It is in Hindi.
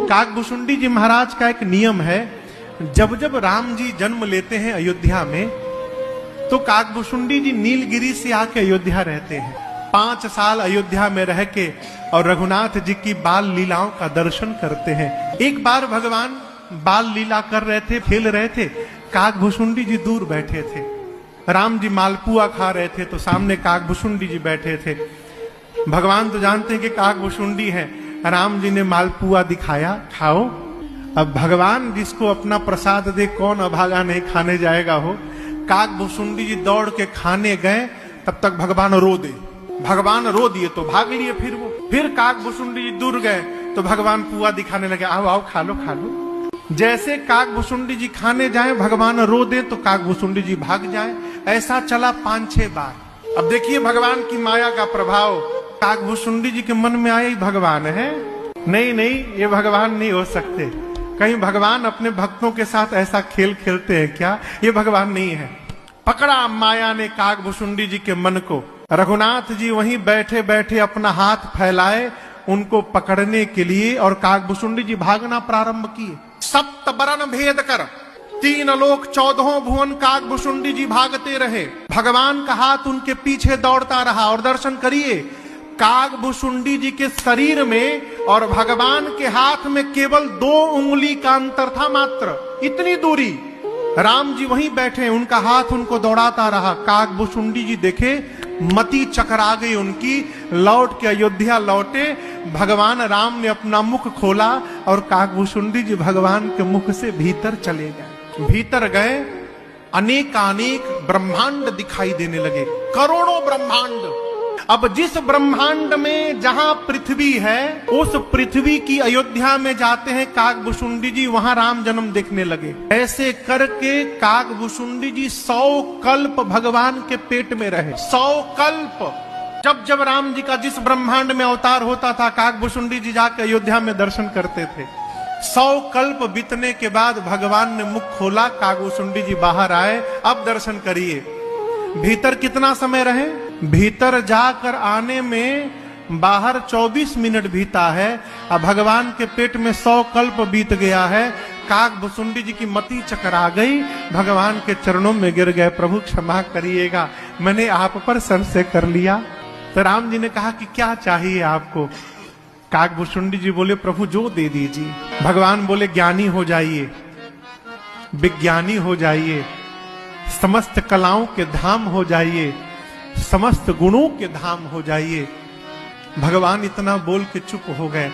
काकभूषुंडी जी महाराज का एक नियम है, जब जब राम जी जन्म लेते हैं अयोध्या में, तो काकभूषुंडी जी नीलगिरी से आके अयोध्या रहते हैं। 5 साल अयोध्या में रह के और रघुनाथ जी की बाल लीलाओं का दर्शन करते हैं। एक बार भगवान बाल लीला कर रहे थे, खेल रहे थे, काकभूषुंडी जी दूर बैठे थे। राम जी मालपुआ खा रहे थे तो सामने काकभूषुंडी जी बैठे थे। भगवान तो जानते हैं कि काकभूषुंडी है। राम जी ने मालपुआ दिखाया, खाओ। अब भगवान जिसको अपना प्रसाद दे कौन अभागा नहीं खाने जाएगा हो। काकभूषुंडी जी दौड़ के खाने गए, तब तक भगवान रो दे। भगवान रो दिए तो भाग लिए फिर काकभूषुंडी जी दूर गए तो भगवान पुआ दिखाने लगे, आओ आओ खा लो खा लो। जैसे काकभूषुंडी जी खाने जाए भगवान रो दे तो काकभूषुंडी जी भाग जाए। ऐसा चला 5-6 बार। अब देखिए भगवान की माया का प्रभाव। काकभूषुंडी जी के मन में आया, भगवान है, नहीं नहीं ये भगवान नहीं हो सकते। कहीं भगवान अपने भक्तों के साथ ऐसा खेल खेलते हैं क्या? ये भगवान नहीं है। पकड़ा माया ने काकभूषुंडी जी के मन को। रघुनाथ जी वहीं बैठे बैठे अपना हाथ फैलाए उनको पकड़ने के लिए, और काकभूषुंडी जी भागना प्रारंभ किए। 7 बरन भेद कर 3 लोक 14 भुवन काकभूषुंडी जी भागते रहे। भगवान का हाथ उनके पीछे दौड़ता रहा। और दर्शन करिए, काकभूषुंडी जी के शरीर में और भगवान के हाथ में केवल 2 उंगली का अंतर था मात्र, इतनी दूरी। राम जी वहीं बैठे, उनका हाथ उनको दौड़ाता रहा। काकभूषुंडी जी देखे, मति चकरा गई उनकी, लौट के अयोध्या लौटे। भगवान राम ने अपना मुख खोला और काकभूषुंडी जी भगवान के मुख से भीतर चले गए। भीतर गए, अनेकानेक ब्रह्मांड दिखाई देने लगे, करोड़ों ब्रह्मांड। अब जिस ब्रह्मांड में जहां पृथ्वी है, उस पृथ्वी की अयोध्या में जाते हैं काकभूषुंडी जी, वहां राम जन्म देखने लगे। ऐसे करके काकभूषुंडी जी 100 कल्प भगवान के पेट में रहे। 100 कल्प। जब जब राम जी का जिस ब्रह्मांड में अवतार होता था, काकभूषुंडी जी जाके अयोध्या में दर्शन करते थे। 100 कल्प बीतने के बाद भगवान ने मुख खोला, काकभूषुंडी जी बाहर आए। अब दर्शन करिए, भीतर कितना समय रहे? भीतर जाकर आने में बाहर 24 मिनट बीता है। अब भगवान के पेट में 100 कल्प बीत गया है। काकभूषुंडी जी की मति चकरा गई, भगवान के चरणों में गिर गए, प्रभु क्षमा करिएगा, मैंने आप पर संशय कर लिया। तो राम जी ने कहा कि क्या चाहिए आपको? काकभूषुंडी जी बोले, प्रभु जो दे दीजिए। भगवान बोले, ज्ञानी हो जाइए, विज्ञानी हो जाइए, समस्त कलाओं के धाम हो जाइए, समस्त गुणों के धाम हो जाइए। भगवान इतना बोल के चुप हो गए।